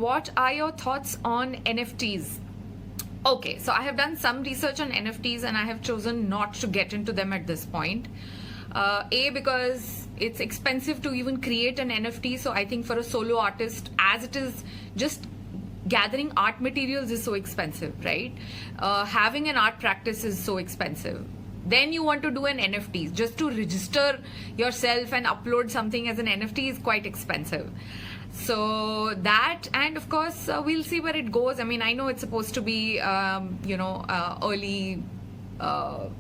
what are your thoughts on NFTs? Okay, so I have done some research on NFTs and I have chosen not to get into them at this point. Because it's expensive to even create an NFT. So I think for a solo artist, as it is, just gathering art materials is so expensive, right? Having an art practice is so expensive. Then you want to do an NFT. Just to register yourself and upload something as an NFT is quite expensive. So that, and of course, we'll see where it goes. I mean, I know it's supposed to be, early,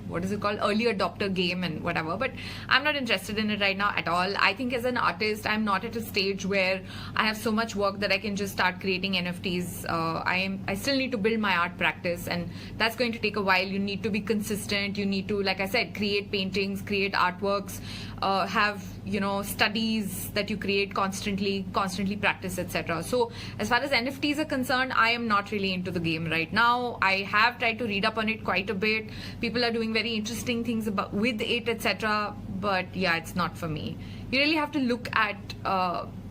what is it called, early adopter game and whatever, but I'm not interested in it right now at all. I think as an artist, I'm not at a stage where I have so much work that I can just start creating NFTs. I still need to build my art practice, and that's going to take a while. You need to be consistent. You need to, like I said, create paintings, create artworks, have studies that you create constantly practice, etc. So as far as NFTs are concerned, I am not really into the game right now. I have tried to read up on it quite a bit. People are doing very interesting things with it, etc. But yeah, it's not for me. You really have to look at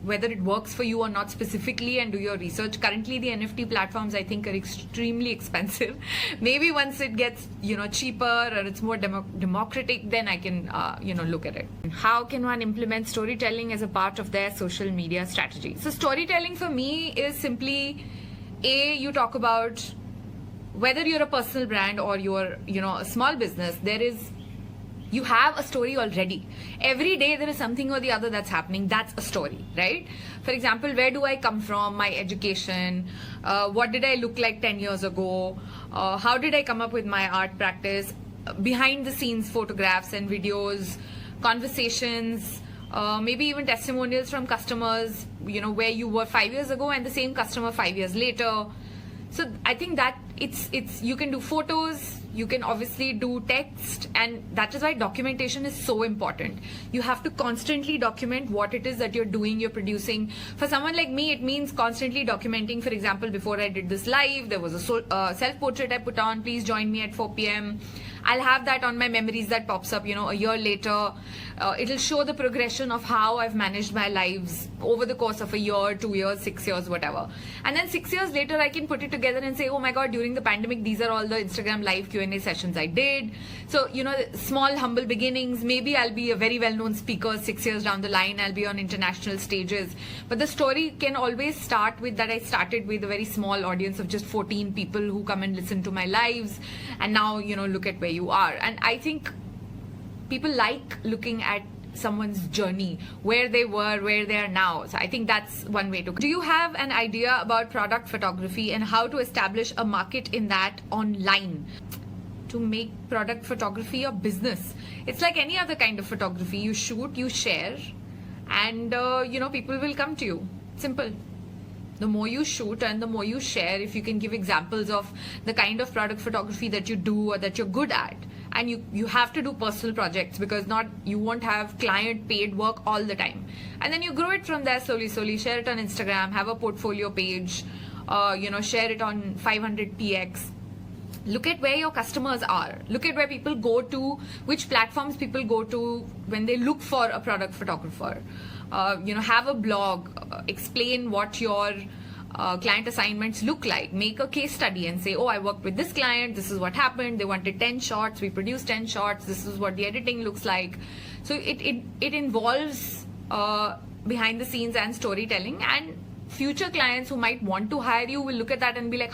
whether it works for you or not specifically and do your research. Currently, the NFT platforms, I think, are extremely expensive. Maybe once it gets cheaper or it's more democratic, then I can look at it. How can one implement storytelling as a part of their social media strategy? So storytelling for me is simply, you talk about whether you're a personal brand or you're a small business. You have a story already. Every day there is something or the other that's happening. That's a story, right? For example, where do I come from? My education. What did I look like 10 years ago? How did I come up with my art practice? Behind the scenes photographs and videos, conversations, maybe even testimonials from customers, where you were 5 years ago and the same customer 5 years later. So I think that it's you can do photos, you can obviously do text, and that is why documentation is so important. You have to constantly document what it is that you're doing, you're producing. For someone like me, it means constantly documenting. For example, before I did this live, there was a self-portrait I put on, please join me at 4 p.m. I'll have that on my memories that pops up, a year later. It'll show the progression of how I've managed my lives over the course of a year, 2 years, 6 years, whatever. And then 6 years later, I can put it together and say, oh my God, during the pandemic, these are all the Instagram live Q&A sessions I did. So, small, humble beginnings. Maybe I'll be a very well-known speaker 6 years down the line. I'll be on international stages. But the story can always start with that I started with a very small audience of just 14 people who come and listen to my lives. And now, look at where you are. And I think people like looking at someone's journey, where they were, where they are now. So I think that's one way to. Do you have an idea about product photography and how to establish a market in that online? To make product photography a business, it's like any other kind of photography. You shoot, you share, and people will come to you. Simple. The more you shoot and the more you share, if you can give examples of the kind of product photography that you do or that you're good at, and you have to do personal projects, because you won't have client paid work all the time, and then you grow it from there slowly, share it on Instagram, have a portfolio page, share it on 500px. Look at where your customers are. Look at where people go to, which platforms people go to when they look for a product photographer. Have a blog, explain what your client assignments look like. Make a case study and say, oh, I worked with this client, this is what happened, they wanted 10 shots, we produced 10 shots, this is what the editing looks like. So it involves behind the scenes and storytelling, and future clients who might want to hire you will look at that and be like,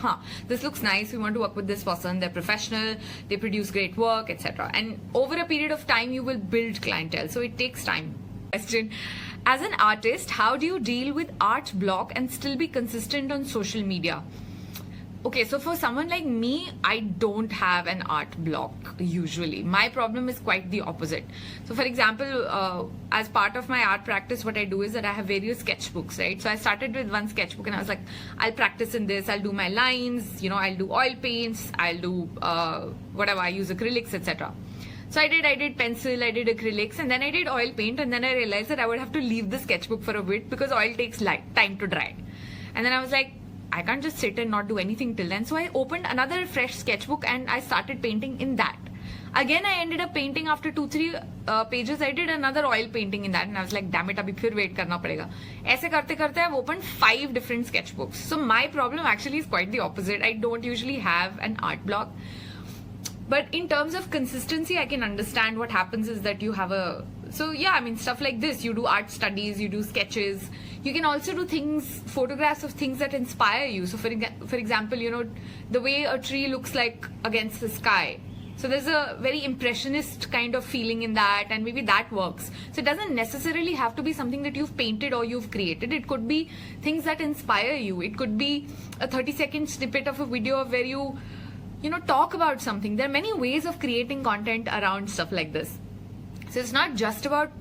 this looks nice, we want to work with this person, they're professional, they produce great work, etc. And over a period of time, you will build clientele. So it takes time. Question: as an artist, how do you deal with art block and still be consistent on social media? Okay, so for someone like me, I don't have an art block usually. My problem is quite the opposite. So for example, as part of my art practice, what I do is that I have various sketchbooks, right? So I started with one sketchbook and I was like, I'll practice in this, I'll do my lines, I'll do oil paints, I'll do whatever, I use acrylics, etc. So I did pencil, I did acrylics, and then I did oil paint, and then I realized that I would have to leave the sketchbook for a bit because oil takes time to dry. And then I was like, I can't just sit and not do anything till then. So I opened another fresh sketchbook and I started painting in that. Again, I ended up painting after 2-3 pages. I did another oil painting in that, and I was like, damn it, abhi phir wait karna padega. ऐसे करते करते I've opened 5 different sketchbooks. So my problem actually is quite the opposite. I don't usually have an art block. But in terms of consistency, I can understand what happens is that you have a... So yeah, I mean, stuff like this, you do art studies, you do sketches. You can also do things, photographs of things that inspire you. So for example, you know, the way a tree looks like against the sky. So there's a very impressionist kind of feeling in that, and maybe that works. So it doesn't necessarily have to be something that you've painted or you've created. It could be things that inspire you. It could be a 30-second snippet of a video where you know, talk about something. There are many ways of creating content around stuff like this. So it's not just about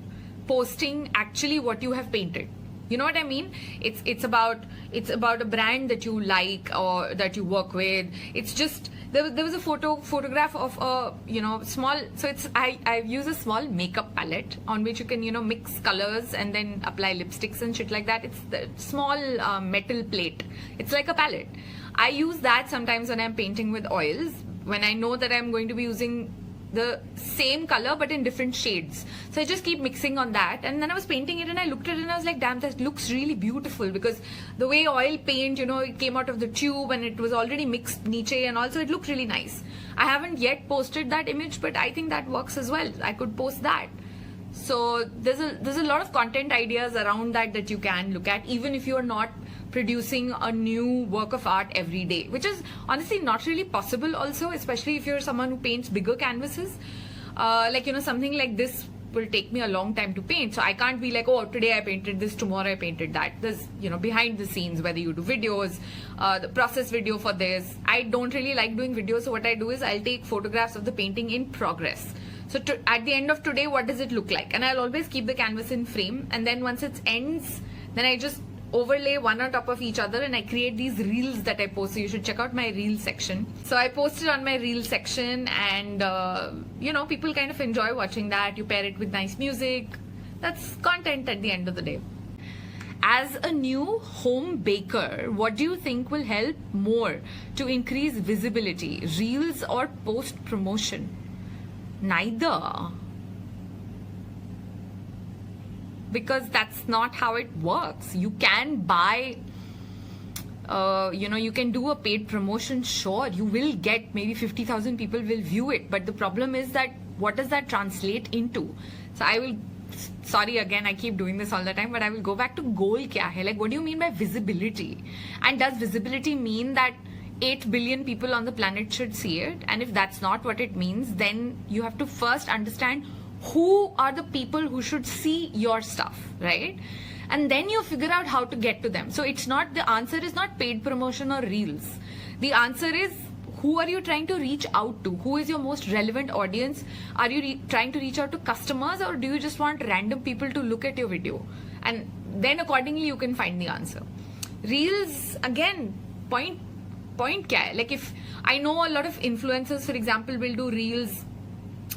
posting actually what you have painted. You know what I mean? It's about a brand that you like or that you work with. It's just there was a photograph of a, you know, small. So it's I use a small makeup palette on which you can, you know, mix colors and then apply lipsticks and shit like that. It's the small metal plate. It's like a palette. I use that sometimes when I'm painting with oils, when I know that I'm going to be using the same color but in different shades. So I just keep mixing on that, and then I was painting it and I looked at it and I was like, damn, that looks really beautiful, because the way oil paint, you know, it came out of the tube and it was already mixed niche, and also it looked really nice. I haven't yet posted that image, but I think that works as well. I could post that. So there's a lot of content ideas around that you can look at, even if you are not producing a new work of art every day, which is honestly not really possible also, especially if you're someone who paints bigger canvases. Like, you know, something like this will take me a long time to paint. So I can't be like, oh, today I painted this, tomorrow I painted that. There's, you know, behind the scenes, whether you do videos, the process video for this. I don't really like doing videos. So what I do is I'll take photographs of the painting in progress. So at the end of today, what does it look like? And I'll always keep the canvas in frame. And then once it ends, then I just overlay one on top of each other and I create these reels that I post. So you should check out my reel section. So I posted on my reel section, and you know, people kind of enjoy watching that. You pair it with nice music. That's content at the end of the day. As a new home baker, what do you think will help more to increase visibility, reels or post promotion? Neither. Because that's not how it works. You can buy, you know, you can do a paid promotion. Sure, you will get maybe 50,000 people will view it. But the problem is that what does that translate into? So I will, sorry again, I keep doing this all the time, but I will go back to goal kya hai? Like, what do you mean by visibility? And does visibility mean that 8 billion people on the planet should see it? And if that's not what it means, then you have to first understand who are the people who should see your stuff, right? And then you figure out how to get to them. So it's not, the answer is not paid promotion or reels. The answer is, who are you trying to reach out to? Who is your most relevant audience? Are you trying to reach out to customers, or do you just want random people to look at your video? And then accordingly you can find the answer. Reels, again, point kya hai? Like, if I know a lot of influencers, for example, will do reels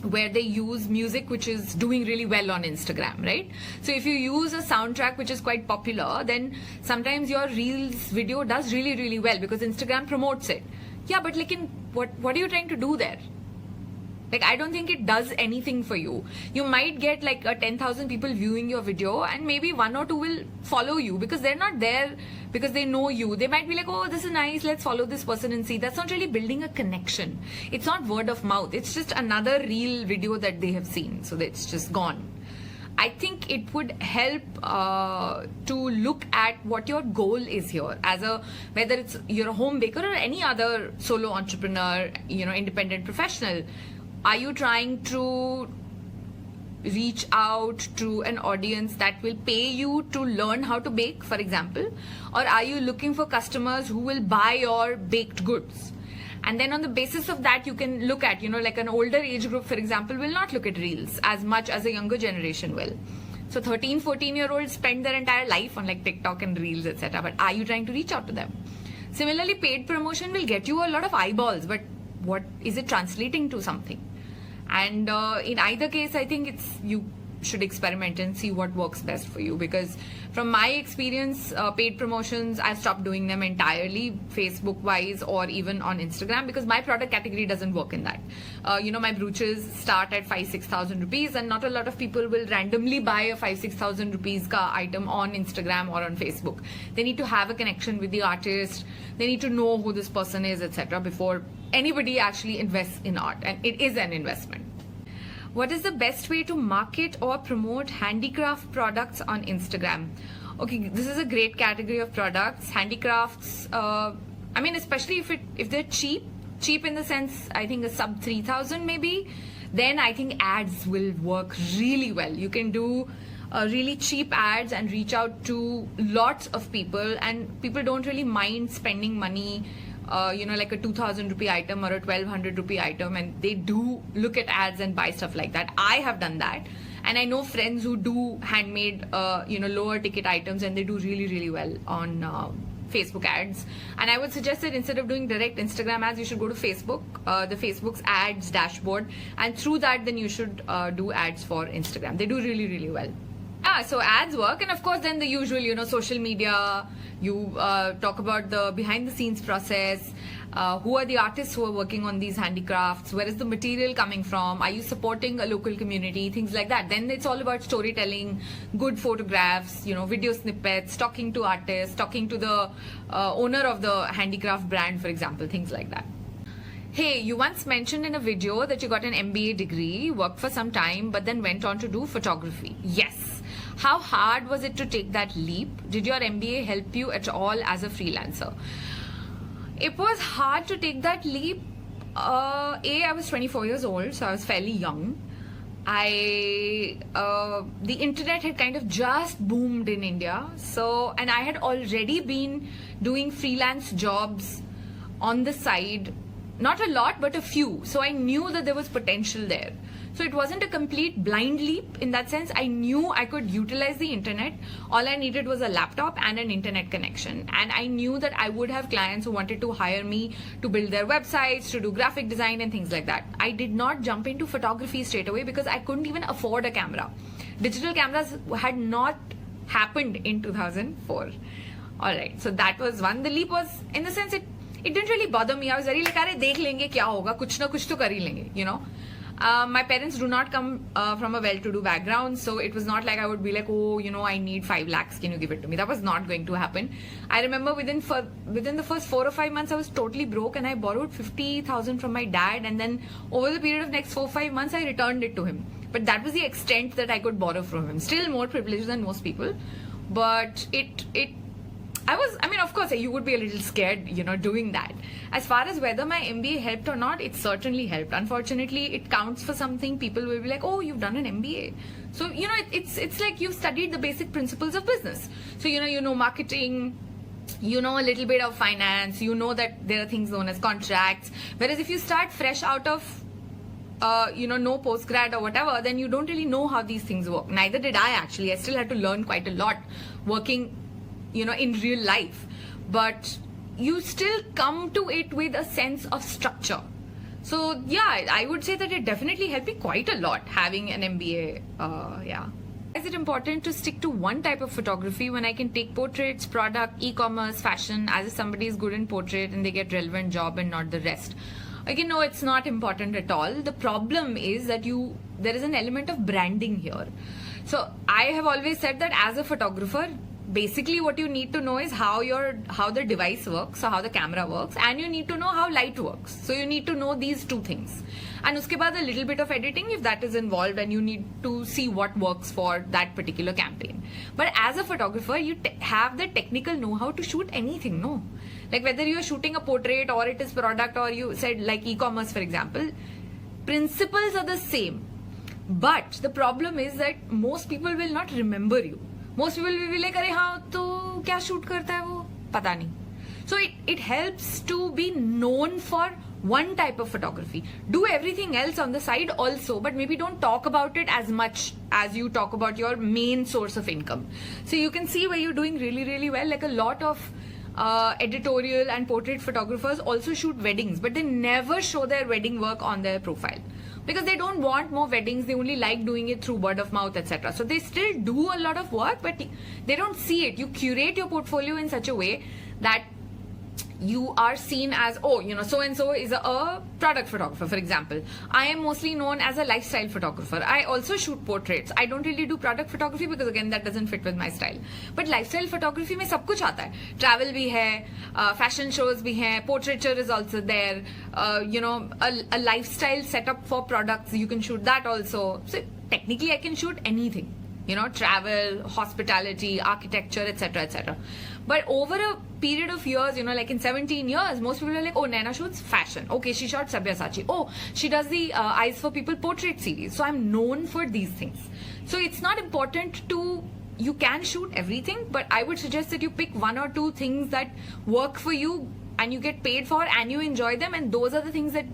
where they use music which is doing really well on Instagram, right? So if you use a soundtrack which is quite popular, then sometimes your reels video does really, really well because Instagram promotes it. Yeah, but like, what are you trying to do there? Like, I don't think it does anything for you. You might get like 10,000 people viewing your video, and maybe 1 or 2 will follow you because they're not there because they know you. They might be like, oh, this is nice, let's follow this person and see. That's not really building a connection. It's not word of mouth. It's just another reel video that they have seen. So it's just gone. I think it would help to look at what your goal is here, as a, whether it's you're a home baker or any other solo entrepreneur, you know, independent professional. Are you trying to reach out to an audience that will pay you to learn how to bake, for example? Or are you looking for customers who will buy your baked goods? And then on the basis of that, you can look at, you know, like an older age group, for example, will not look at reels as much as a younger generation will. So 13, 14-year-olds spend their entire life on like TikTok and reels, etc. But are you trying to reach out to them? Similarly, paid promotion will get you a lot of eyeballs, but what is it translating to something? And in either case, I think it's, you should experiment and see what works best for you. Because from my experience, paid promotions, I've stopped doing them entirely, Facebook wise or even on Instagram, because my product category doesn't work in that. My brooches start at 5,000-6,000 rupees, and not a lot of people will randomly buy a 5,000-6,000 rupees ka item on Instagram or on Facebook. They need to have a connection with the artist. They need to know who this person is, etc., before anybody actually invests in art, and it is an investment. What is the best way to market or promote handicraft products on Instagram? Okay, this is a great category of products. Handicrafts, especially if they're cheap in the sense, I think a sub 3,000 maybe, then I think ads will work really well. You can do really cheap ads and reach out to lots of people, and people don't really mind spending money, like a 2,000 rupee item or a 1,200 rupee item, and they do look at ads and buy stuff like that. I have done that, and I know friends who do handmade, lower ticket items, and they do really, really well on Facebook ads. And I would suggest that instead of doing direct Instagram ads, you should go to Facebook, the Facebook's ads dashboard, and through that then you should do ads for Instagram. They do really, really well. So ads work, and of course then the usual, social media, you talk about the behind the scenes process, who are the artists who are working on these handicrafts, where is the material coming from, are you supporting a local community, things like that. Then it's all about storytelling, good photographs, video snippets, talking to artists, talking to the owner of the handicraft brand, for example, things like that. Hey, you once mentioned in a video that you got an MBA degree, worked for some time, but then went on to do photography. Yes. How hard was it to take that leap? Did your MBA help you at all as a freelancer? It was hard to take that leap. I was 24 years old, so I was fairly young. The internet had kind of just boomed in India. And I had already been doing freelance jobs on the side. Not a lot, but a few. So I knew that there was potential there. So it wasn't a complete blind leap in that sense. I knew I could utilize the internet. All I needed was a laptop and an internet connection. And I knew that I would have clients who wanted to hire me to build their websites, to do graphic design and things like that. I did not jump into photography straight away because I couldn't even afford a camera. Digital cameras had not happened in 2004. Alright, so that was one. The leap was, in the sense, it didn't really bother me. I was very like, "Arey, dekh lenge kya hoga, kuch na kuch to kar hi lenge," My parents do not come from a well-to-do background, so it was not like I would be like, "Oh, I need 5 lakhs, can you give it to me?" That was not going to happen. I remember within the first 4 or 5 months, I was totally broke, and I borrowed 50,000 from my dad, and then over the period of next 4 or 5 months, I returned it to him. But that was the extent that I could borrow from him. Still more privileged than most people, but of course, you would be a little scared, doing that. As far as whether my MBA helped or not, it certainly helped. Unfortunately, it counts for something. People will be like, "Oh, you've done an MBA." So, it's like you've studied the basic principles of business. So, you know marketing, you know a little bit of finance, you know that there are things known as contracts. Whereas if you start fresh out of no postgrad or whatever, then you don't really know how these things work. Neither did I actually. I still had to learn quite a lot working in real life, but you still come to it with a sense of structure. So yeah, I would say that it definitely helped me quite a lot having an MBA. Is it important to stick to one type of photography when I can take portraits, product, e-commerce, fashion, as if somebody is good in portrait and they get relevant job and not the rest? Again, no, it's not important at all. The problem is that there is an element of branding here. So I have always said that as a photographer, basically what you need to know is how the device works, so how the camera works, and you need to know how light works. So you need to know these two things. And uske baad a little bit of editing if that is involved, and you need to see what works for that particular campaign. But as a photographer, you have the technical know-how to shoot anything, no? Like whether you're shooting a portrait or it is product, or you said like e-commerce, for example, principles are the same. But the problem is that most people will not remember you. Most people will be like, "अरे हाँ तो क्या shoot करता है वो? पता नहीं." So it helps to be known for one type of photography. Do everything else on the side also, but maybe don't talk about it as much as you talk about your main source of income. So you can see where you're doing really, really well. Like a lot of editorial and portrait photographers also shoot weddings, but they never show their wedding work on their profile. because they don't want more weddings. They only like doing it through word of mouth, etc. So they still do a lot of work, but they don't see it. You curate your portfolio in such a way that you are seen as, oh, so and so is a product photographer, for example. I am mostly known as a lifestyle photographer. I also shoot portraits. I don't really do product photography because again that doesn't fit with my style. But lifestyle photography में सब कुछ आता है. Travel भी है, fashion shows भी हैं, portraiture is also there. A lifestyle setup for products, you can shoot that also. So technically I can shoot anything. Travel, hospitality, architecture, etc., etc. But over a period of years, like in 17 years, most people are like, oh, Naina shoots fashion. Okay, she shot Sabyasachi. Oh, she does the Eyes for People portrait series. So I'm known for these things. So it's not important you can shoot everything, but I would suggest that you pick one or two things that work for you and you get paid for and you enjoy them, and those are the things that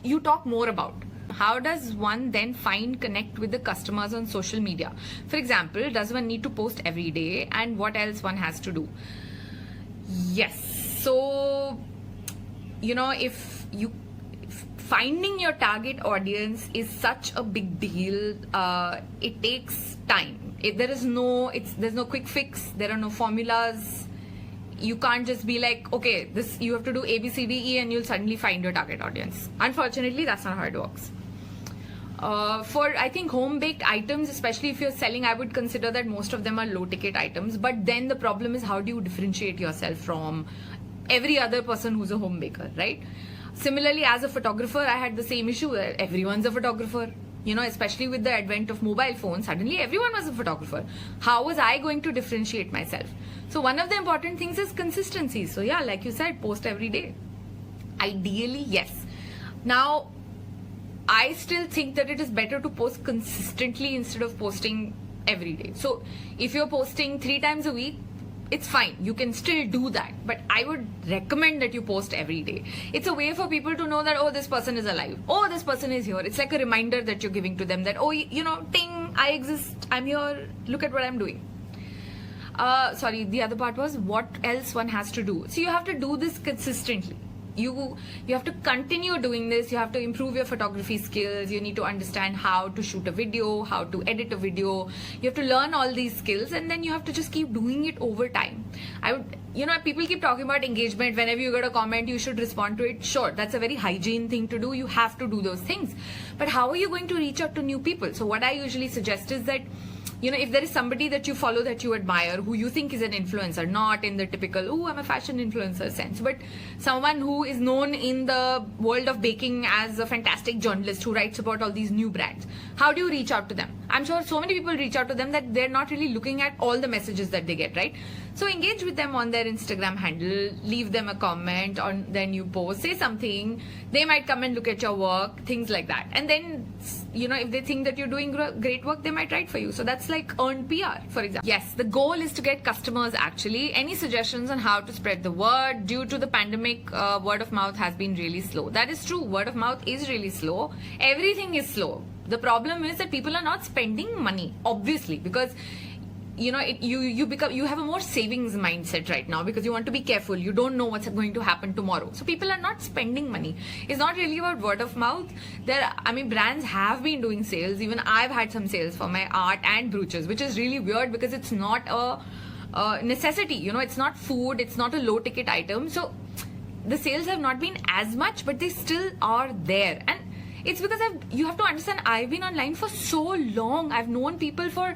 you talk more about. How does one then connect with the customers on social media? For example, does one need to post every day, and what else one has to do? Yes. So, if finding your target audience is such a big deal, it takes time. There's no quick fix. There are no formulas. You can't just be like, okay, you have to do A, B, C, D, E, and you'll suddenly find your target audience. Unfortunately, that's not how it works. For, I think, home-baked items, especially if you're selling, I would consider that most of them are low-ticket items. But then the problem is, how do you differentiate yourself from every other person who's a home baker, right? Similarly, as a photographer, I had the same issue. Everyone's a photographer. Especially with the advent of mobile phones, suddenly everyone was a photographer. How was I going to differentiate myself? So one of the important things is consistency. So yeah, like you said, post every day. Ideally, yes. Now, I still think that it is better to post consistently instead of posting every day. So if you're posting 3 times a week, it's fine. You can still do that. But I would recommend that you post every day. It's a way for people to know that, oh, this person is alive. Oh, this person is here. It's like a reminder that you're giving to them that, oh, ting, I exist. I'm here. Look at what I'm doing. Sorry, the other part was what else one has to do. So you have to do this consistently. You have to continue doing this. You have to improve your photography skills. You need to understand how to shoot a video, how to edit a video. You have to learn all these skills, and then you have to just keep doing it over time. People keep talking about engagement. Whenever you get a comment, you should respond to it. Sure, that's a very hygiene thing to do. You have to do those things. But how are you going to reach out to new people? So what I usually suggest is that, if there is somebody that you follow that you admire, who you think is an influencer, not in the typical, oh, I'm a fashion influencer sense, but someone who is known in the world of baking as a fantastic journalist who writes about all these new brands. How do you reach out to them? I'm sure so many people reach out to them that they're not really looking at all the messages that they get, right? So engage with them on their Instagram handle, leave them a comment on their new post, say something. They might come and look at your work, things like that. And then, if they think that you're doing great work, they might write for you. So that's like earned PR, for example. Yes, the goal is to get customers actually. Any suggestions on how to spread the word? Due to the pandemic, word of mouth has been really slow. That is true. Word of mouth is really slow. Everything is slow. The problem is that people are not spending money, obviously, because you have a more savings mindset right now because you want to be careful. You don't know what's going to happen tomorrow. So people are not spending money. It's not really about word of mouth. Brands have been doing sales. Even I've had some sales for my art and brooches, which is really weird because it's not a necessity. It's not food. It's not a low ticket item. So the sales have not been as much, but they still are there. And it's because you have to understand, I've been online for so long. I've known people for,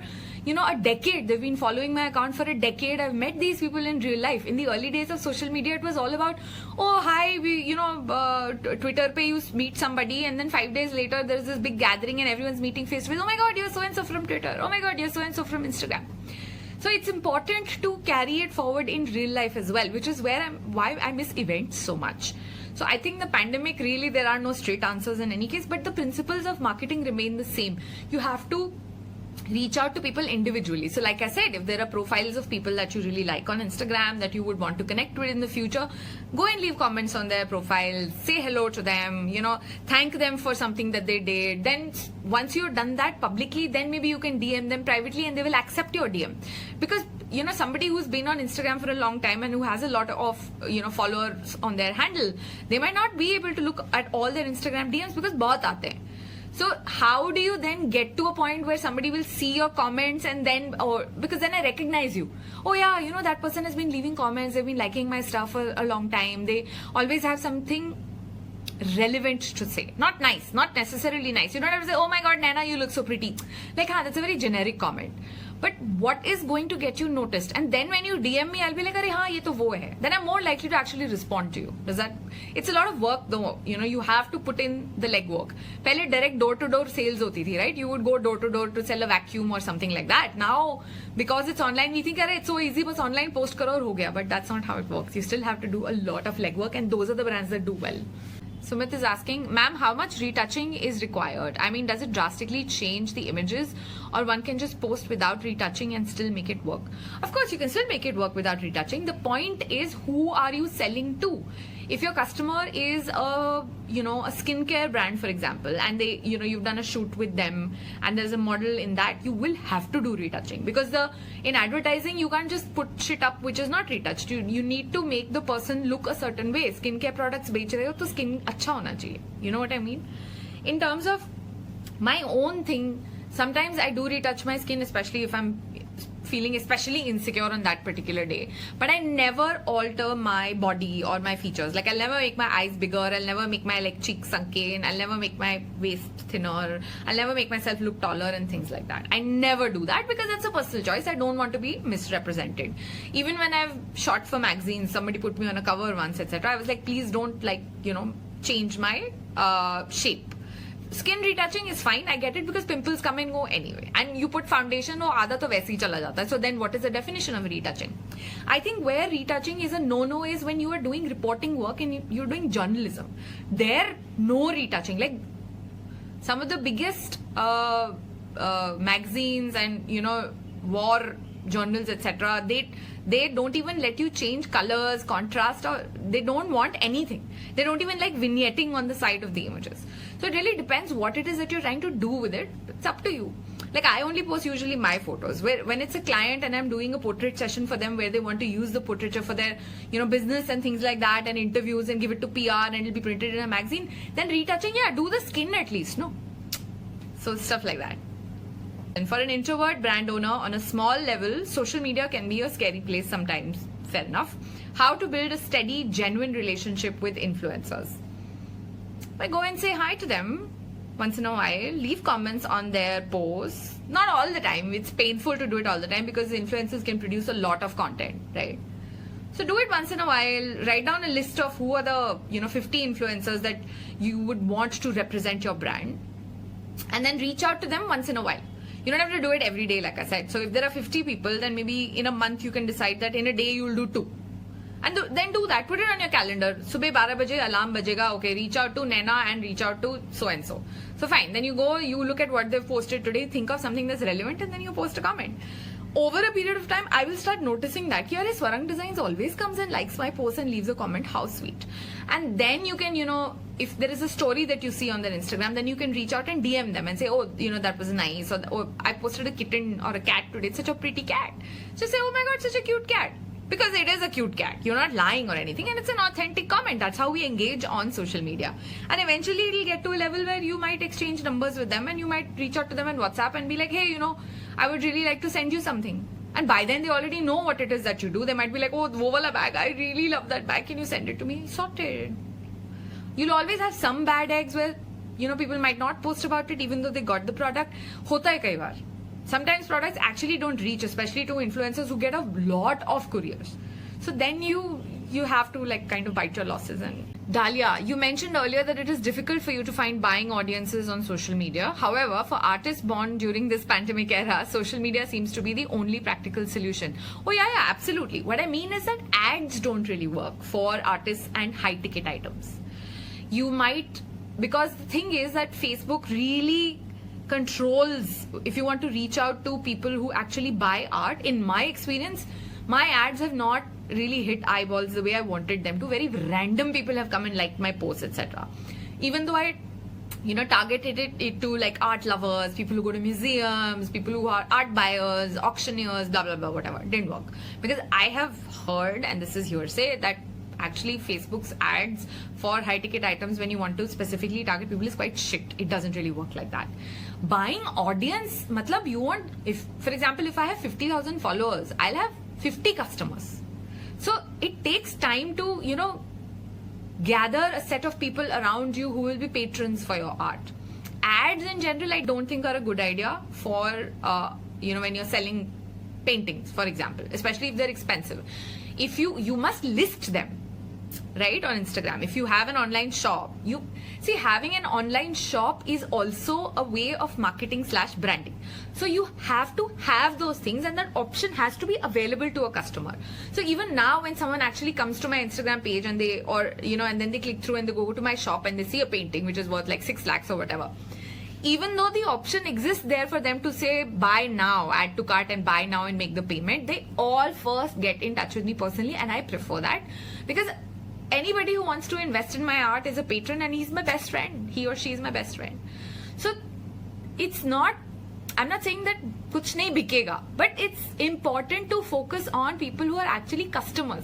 a decade. They've been following my account for a decade. I've met these people in real life. In the early days of social media, it was all about, oh, hi, Twitter pe you meet somebody and then 5 days later, there's this big gathering and everyone's meeting face to face. Oh my God, you're so-and-so from Twitter. Oh my God, you're so-and-so from Instagram. So it's important to carry it forward in real life as well, which is why I miss events so much. So I think the pandemic, really, there are no straight answers in any case, but the principles of marketing remain the same. You have to reach out to people individually. So like I said, if there are profiles of people that you really like on Instagram that you would want to connect with in the future, go and leave comments on their profile, say hello to them, thank them for something that they did. Then once you've done that publicly, then maybe you can DM them privately and they will accept your DM. Because somebody who's been on Instagram for a long time and who has a lot of followers on their handle, they might not be able to look at all their Instagram DMs because bahut aate hain. So how do you then get to a point where somebody will see your comments and then, or because then I recognize you. Oh yeah, you know, that person has been leaving comments, they've been liking my stuff for a long time. They always have something relevant to say. Not nice, not necessarily nice. You don't have to say, oh my god, Naina, you look so pretty. Like, that's a very generic comment. But what is going to get you noticed? And then when you DM me, I'll be like, "Arey, haan, ye to wo hai." Then I'm more likely to actually respond to you. Does that? It's a lot of work though. You know, you have to put in the legwork. Pehle direct door-to-door sales hoti thi, right? You would go door-to-door to sell a vacuum or something like that. Now, because it's online, we think, "Arey, it's so easy, bas online post karo aur ho gaya." But that's not how it works. You still have to do a lot of legwork, and those are the brands that do well. Sumit is asking, ma'am, how much retouching is required? I mean, does it drastically change the images, or one can just post without retouching and still make it work? Of course, you can still make it work without retouching. The point is, who are you selling to? If your customer is a skincare brand, for example, and they, you've done a shoot with them and there's a model in that, you will have to do retouching, because in advertising, you can't just put shit up which is not retouched. You need to make the person look a certain way. Skincare products बेच रहे हो तो skin अच्छा होना चाहिए. You know what I mean? In terms of my own thing, sometimes I do retouch my skin, especially if I'm feeling especially insecure on that particular day. But I never alter my body or my features. Like, I'll never make my eyes bigger, I'll never make my cheeks sunken, I'll never make my waist thinner, I'll never make myself look taller and things like that. I never do that because that's a personal choice. I don't want to be misrepresented. Even when I've shot for magazines, somebody put me on a cover once, etc. I was like, please don't change my shape. Skin retouching is fine, I get it, because pimples come and go anyway. And you put foundation, wo आधा तो वैसे ही चला जाता है. So then what is the definition of retouching? I think where retouching is a no-no is when you are doing reporting work and you're doing journalism. There, no retouching. Like, some of the biggest magazines and, war journals, etc., they don't even let you change colors, contrast, or they don't want anything. They don't even like vignetting on the side of the images. So it really depends what it is that you're trying to do with it. It's up to you. Like, I only post usually my photos. When it's a client and I'm doing a portrait session for them where they want to use the portraiture for their, business and things like that, and interviews, and give it to PR and it'll be printed in a magazine, then retouching, yeah, do the skin at least, no? So stuff like that. And for an introvert brand owner on a small level, social media can be a scary place sometimes. Fair enough. How to build a steady, genuine relationship with influencers? By go and say hi to them once in a while, leave comments on their posts. Not all the time. It's painful to do it all the time because influencers can produce a lot of content, right? So do it once in a while. Write down a list of who are the 50 influencers that you would want to represent your brand, and then reach out to them once in a while. You don't have to do it every day, like I said. So if there are 50 people, then maybe in a month you can decide that in a day you'll do 2. And then do that. Put it on your calendar. Subah 12 baje, alarm bajega. Okay, reach out to Naina and reach out to so-and-so. So fine. Then you go, you look at what they've posted today, think of something that's relevant, and then you post a comment. Over a period of time, I will start noticing that Swarang Designs always comes and likes my post and leaves a comment. How sweet. And then you can, if there is a story that you see on their Instagram, then you can reach out and DM them and say, oh, that was nice. Or, oh, I posted a kitten or a cat today. It's such a pretty cat. Just say, oh my God, such a cute cat. Because it is a cute cat. You're not lying or anything. And it's an authentic comment. That's how we engage on social media. And eventually it'll get to a level where you might exchange numbers with them and you might reach out to them on WhatsApp and be like, hey, I would really like to send you something. And by then they already know what it is that you do. They might be like, oh, wo wala bag, I really love that bag. Can you send it to me? Sorted. You'll always have some bad eggs where, people might not post about it even though they got the product. Hota hai kai baar. Sometimes products actually don't reach, especially to influencers who get a lot of couriers. So then you have to kind of bite your losses. And Dahlia, you mentioned earlier that it is difficult for you to find buying audiences on social media. However, for artists born during this pandemic era, social media seems to be the only practical solution. Oh yeah, absolutely. What I mean is that ads don't really work for artists and high ticket items. You might, because the thing is that Facebook really controls if you want to reach out to people who actually buy art. In my experience, my ads have not really hit eyeballs the way I wanted them to. Very random people have come and liked my posts, etc. Even though I targeted it to art lovers, people who go to museums, people who are art buyers, auctioneers, blah blah blah, whatever. It didn't work because I have heard, and this is hearsay, that actually Facebook's ads for high ticket items when you want to specifically target people is quite shit. It doesn't really work like that. Buying audience, matlab you want, if for example if I have 50,000 followers, I'll have 50 customers. So it takes time to, you know, gather a set of people around you who will be patrons for your art. Ads in general I don't think are a good idea for you know, when you're selling paintings, for example, especially if they're expensive. If you must list them, right, on Instagram. If you have an online shop, you see, having an online shop is also a way of marketing / branding. So you have to have those things, and that option has to be available to a customer. So even now when someone actually comes to my Instagram page and they, or you know, and then they click through and they go to my shop and they see a painting which is worth like 6 lakhs or whatever, even though the option exists there for them to say buy now, add to cart and buy now and make the payment, they all first get in touch with me personally, and I prefer that because anybody who wants to invest in my art is a patron, and he's my best friend. He or she is my best friend. So it's not, I'm not saying that kuch nahi bikega, but it's important to focus on people who are actually customers.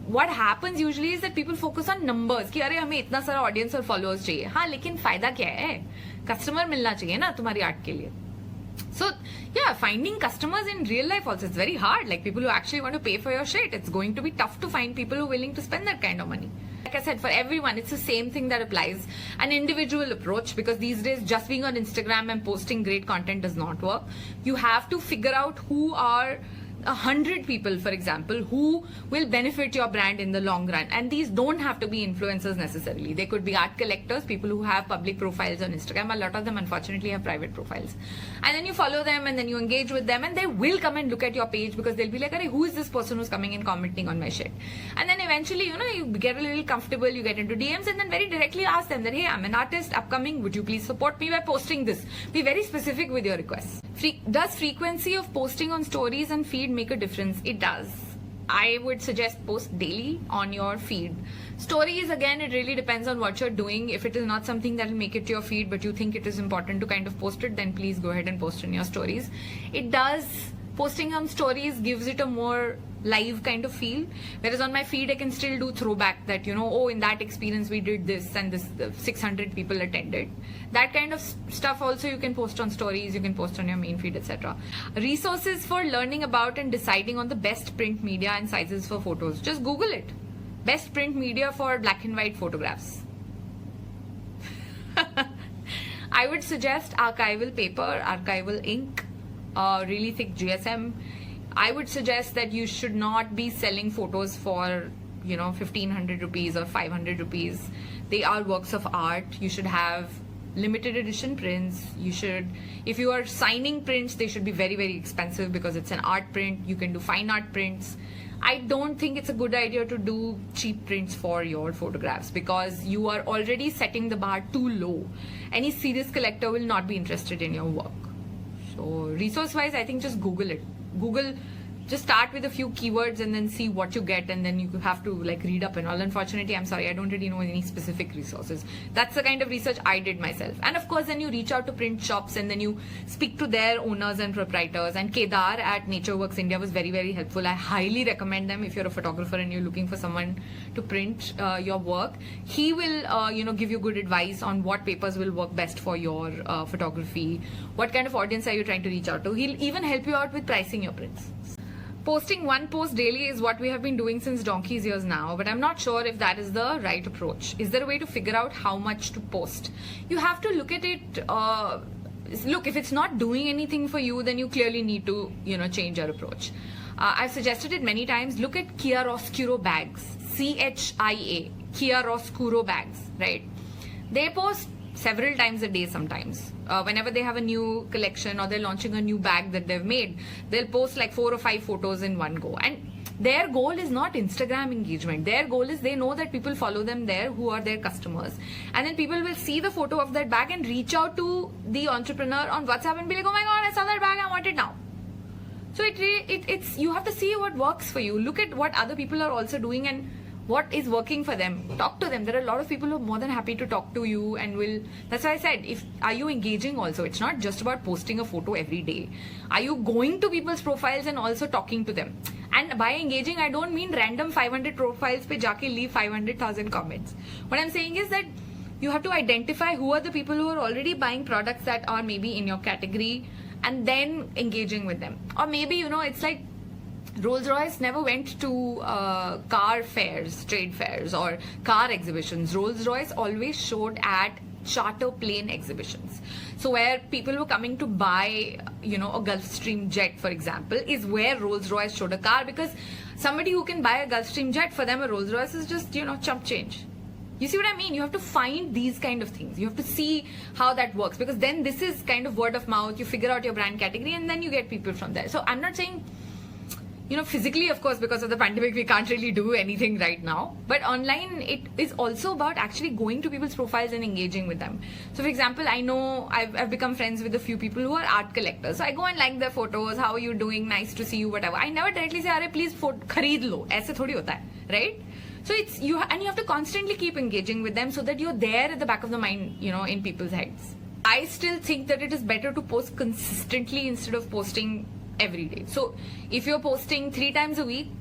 What happens usually is that people focus on numbers कि अरे हमें इतना सारा audience और followers चाहिए. हाँ, लेकिन फायदा क्या है? Customer मिलना चाहिए ना तुम्हारी art के लिए. So yeah, finding customers in real life also is very hard. Like people who actually want to pay for your shit, it's going to be tough to find people who are willing to spend that kind of money. Like I said, for everyone, it's the same thing that applies. An individual approach, because these days just being on Instagram and posting great content does not work. You have to figure out who are 100 people, for example, who will benefit your brand in the long run. And these don't have to be influencers necessarily. They could be art collectors, people who have public profiles on Instagram. A lot of them, unfortunately, have private profiles. And then you follow them and then you engage with them, and they will come and look at your page because they'll be like, "Arey, who is this person who's coming and commenting on my shit?" And then eventually, you know, you get a little comfortable, you get into DMs, and then very directly ask them that, "Hey, I'm an artist, upcoming. Would you please support me by posting this?" Be very specific with your requests. Does frequency of posting on stories and feed make a difference? It does. I would suggest post daily on your feed. Stories, again, it really depends on what you're doing. If it is not something that will make it to your feed, but you think it is important to kind of post it, then please go ahead and post in your stories. It does. Posting on stories gives it a more live kind of feel, whereas on my feed I can still do throwback that, you know, oh, in that experience we did this and this 600 people attended. That kind of stuff also you can post on stories, you can post on your main feed, etc. Resources for learning about and deciding on the best print media and sizes for photos. Just Google it. Best print media for black and white photographs. I would suggest archival paper, archival ink, really thick GSM. I would suggest that you should not be selling photos for, you know, 1500 rupees or 500 rupees. They are works of art. You should have limited edition prints. You should, if you are signing prints, they should be very, very expensive because it's an art print. You can do fine art prints. I don't think it's a good idea to do cheap prints for your photographs because you are already setting the bar too low. Any serious collector will not be interested in your work. So resource wise, I think just Google it. Google, just start with a few keywords and then see what you get, and then you have to like read up and all. Unfortunately, I'm sorry, I don't really know any specific resources. That's the kind of research I did myself. And of course, then you reach out to print shops and then you speak to their owners and proprietors. And Kedar at Nature Works India was very, very helpful. I highly recommend them if you're a photographer and you're looking for someone to print your work. He will, you know, give you good advice on what papers will work best for your photography. What kind of audience are you trying to reach out to? He'll even help you out with pricing your prints. Posting one post daily is what we have been doing since donkey's years now, but I'm not sure if that is the right approach. Is there a way to figure out how much to post? You have to look at it. Look, if it's not doing anything for you, then you clearly need to, you know, change your approach. I've suggested it many times. Look at Chiaroscuro bags, CHIA, Chiaroscuro bags, right? They post several times a day sometimes. Whenever they have a new collection or they're launching a new bag that they've made, they'll post like 4 or 5 photos in one go. And their goal is not Instagram engagement. Their goal is they know that people follow them there who are their customers. And then people will see the photo of that bag and reach out to the entrepreneur on WhatsApp and be like, oh my God, I saw that bag, I want it now. So it's you have to see what works for you. Look at what other people are also doing and what is working for them. Talk to them. There are a lot of people who are more than happy to talk to you and will. That's why I said, are you engaging also? It's not just about posting a photo every day. Are you going to people's profiles and also talking to them? And by engaging, I don't mean random 500 profiles pe jaake leave 500,000 comments. What I'm saying is that you have to identify who are the people who are already buying products that are maybe in your category and then engaging with them. Or maybe, it's like Rolls-Royce never went to car fairs, trade fairs or car exhibitions. Rolls-Royce always showed at charter plane exhibitions. So where people were coming to buy, a Gulfstream jet, for example, is where Rolls-Royce showed a car, because somebody who can buy a Gulfstream jet, for them a Rolls-Royce is just, chump change. You see what I mean? You have to find these kind of things. You have to see how that works, because then this is kind of word of mouth. You figure out your brand category and then you get people from there. So I'm not saying, physically, of course, because of the pandemic, we can't really do anything right now. But online, it is also about actually going to people's profiles and engaging with them. So, for example, I know I've become friends with a few people who are art collectors. So I go and like their photos. How are you doing? Nice to see you, whatever. I never directly say, "Arey, please khareed lo." Aise thodi hota hai, right? So it's you have to constantly keep engaging with them so that you're there at the back of the mind, in people's heads. I still think that it is better to post consistently instead of posting every day. So if you're posting 3 times a week,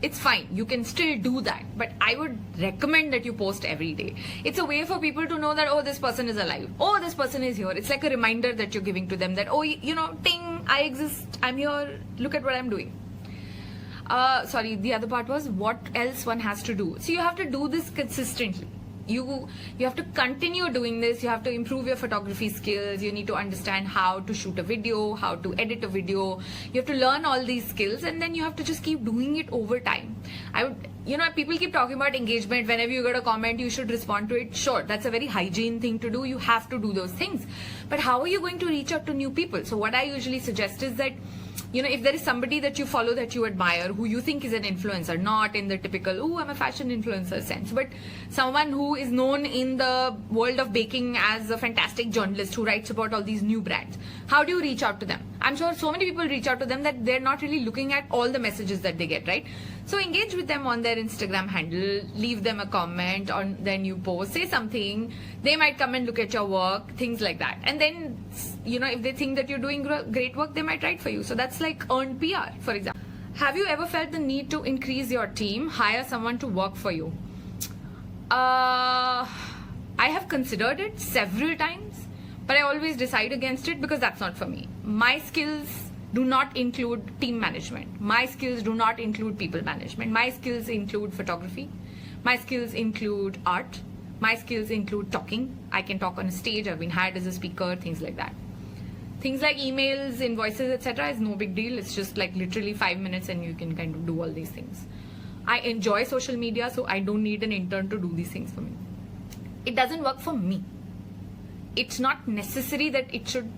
it's fine. You can still do that. But I would recommend that you post every day. It's a way for people to know that, oh, this person is alive. Oh, this person is here. It's like a reminder that you're giving to them that, oh, ting, I exist. I'm here. Look at what I'm doing. The other part was what else one has to do. So you have to do this consistently. You have to continue doing this. You have to improve your photography skills. You need to understand how to shoot a video, how to edit a video. You have to learn all these skills, and then you have to just keep doing it over time. People keep talking about engagement. Whenever you get a comment, you should respond to it. Sure, that's a very hygiene thing to do. You have to do those things. But how are you going to reach out to new people? So what I usually suggest is that, if there is somebody that you follow that you admire, who you think is an influencer, not in the typical, oh, I'm a fashion influencer sense, but someone who is known in the world of baking as a fantastic journalist who writes about all these new brands. How do you reach out to them? I'm sure so many people reach out to them that they're not really looking at all the messages that they get, right? So engage with them on their Instagram handle, leave them a comment on their new post, say something. They might come and look at your work, things like that. And then, if they think that you're doing great work, they might write for you. So that's like earned PR, for example. Have you ever felt the need to increase your team, hire someone to work for you? I have considered it several times, but I always decide against it because that's not for me. My skills do not include team management. My skills do not include people management. My skills include photography. My skills include art. My skills include talking. I can talk on a stage. I've been hired as a speaker, things like that. Things like emails, invoices, etc. is no big deal. It's just like literally 5 minutes and you can kind of do all these things. I enjoy social media, so I don't need an intern to do these things for me. It doesn't work for me. It's not necessary that it should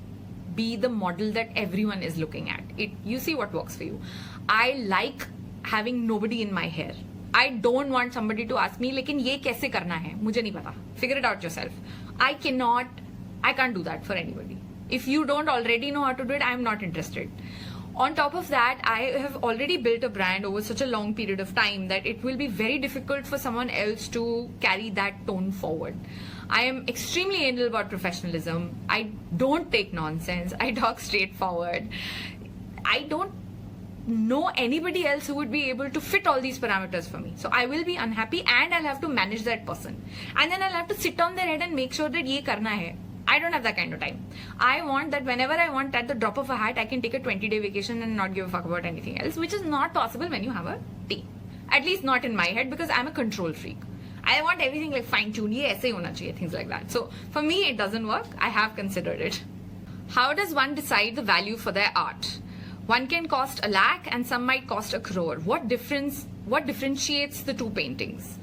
be the model that everyone is looking at. You see what works for you. I like having nobody in my hair. I don't want somebody to ask me, लेकिन ये कैसे करना है? मुझे नहीं पता. Figure it out yourself. I can't do that for anybody. If you don't already know how to do it, I'm not interested. On top of that, I have already built a brand over such a long period of time that it will be very difficult for someone else to carry that tone forward. I am extremely anal about professionalism. I don't take nonsense. I talk straightforward. I don't know anybody else who would be able to fit all these parameters for me. So I will be unhappy and I'll have to manage that person. And then I'll have to sit on their head and make sure that ye karna hai. I don't have that kind of time. I want that whenever I want, at the drop of a hat, I can take a 20-day vacation and not give a fuck about anything else, which is not possible when you have a team. At least not in my head, because I'm a control freak. I want everything like fine-tuned, ye aise hona chahiye, things like that. So for me, it doesn't work. I have considered it. How does one decide the value for their art? One can cost 1 lakh and some might cost 1 crore. What differentiates the two paintings?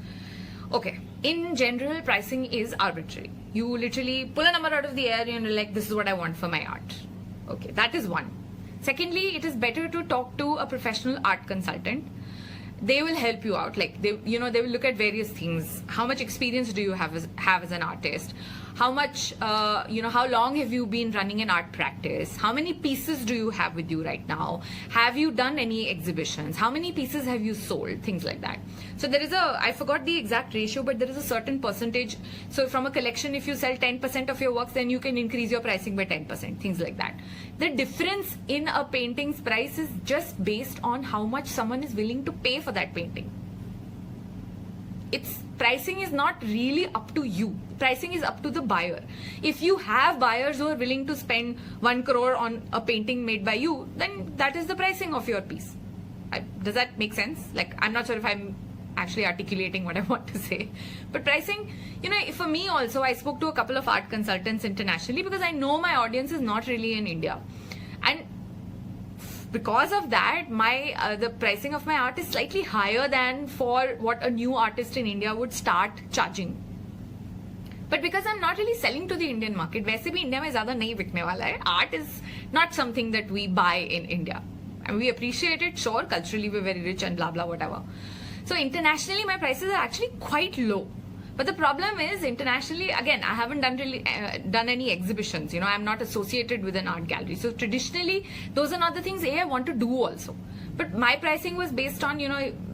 Okay, in general, pricing is arbitrary. You literally pull a number out of the air and you're like, this is what I want for my art. Okay, that is one. Secondly, it is better to talk to a professional art consultant. they will help you out. Like they will look at various things. How much experience do you have as an artist? How much, how long have you been running an art practice? How many pieces do you have with you right now? Have you done any exhibitions? How many pieces have you sold? Things like that. So there is I forgot the exact ratio, but there is a certain percentage. So from a collection, if you sell 10% of your works, then you can increase your pricing by 10%, things like that. The difference in a painting's price is just based on how much someone is willing to pay for that painting. Pricing is not really up to you. Pricing is up to the buyer. If you have buyers who are willing to spend 1 crore on a painting made by you, then that is the pricing of your piece. Does that make sense? Like, I'm not sure if I'm actually articulating what I want to say. But pricing, for me also, I spoke to a couple of art consultants internationally because I know my audience is not really in India. And because of that, the pricing of my art is slightly higher than for what a new artist in India would start charging. But because I'm not really selling to the Indian market, वैसे भी India में ज़्यादा नहीं बिकने वाला है. Art is not something that we buy in India. I mean, we appreciate it, sure, culturally we're very rich and blah blah whatever. So internationally, my prices are actually quite low. But the problem is, internationally, again, I haven't done any exhibitions. I'm not associated with an art gallery. So traditionally, those are not the things I want to do also. But my pricing was based on,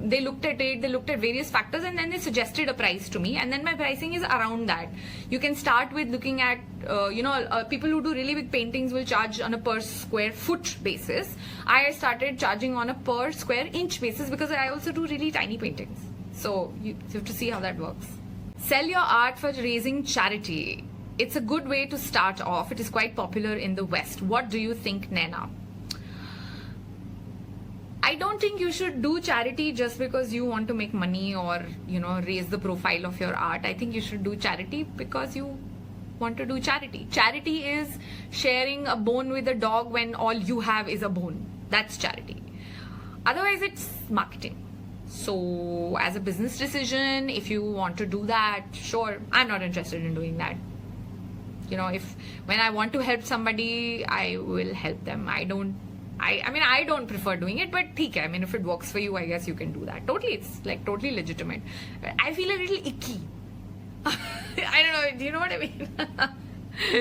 they looked at it, they looked at various factors, and then they suggested a price to me. And then my pricing is around that. You can start with looking at, people who do really big paintings will charge on a per square foot basis. I started charging on a per square inch basis because I also do really tiny paintings. So you have to see how that works. Sell your art for raising charity. It's a good way to start off. It is quite popular in the West. What do you think, Naina? I don't think you should do charity just because you want to make money or, raise the profile of your art. I think you should do charity because you want to do charity. Charity is sharing a bone with a dog when all you have is a bone. That's charity. Otherwise, it's marketing. So as a business decision, if you want to do that, sure, I'm not interested in doing that. When I want to help somebody, I will help them. I don't prefer doing it, but theek hai. If it works for you, I guess you can do that. Totally, it's like totally legitimate. I feel a little icky. I don't know, do you know what I mean?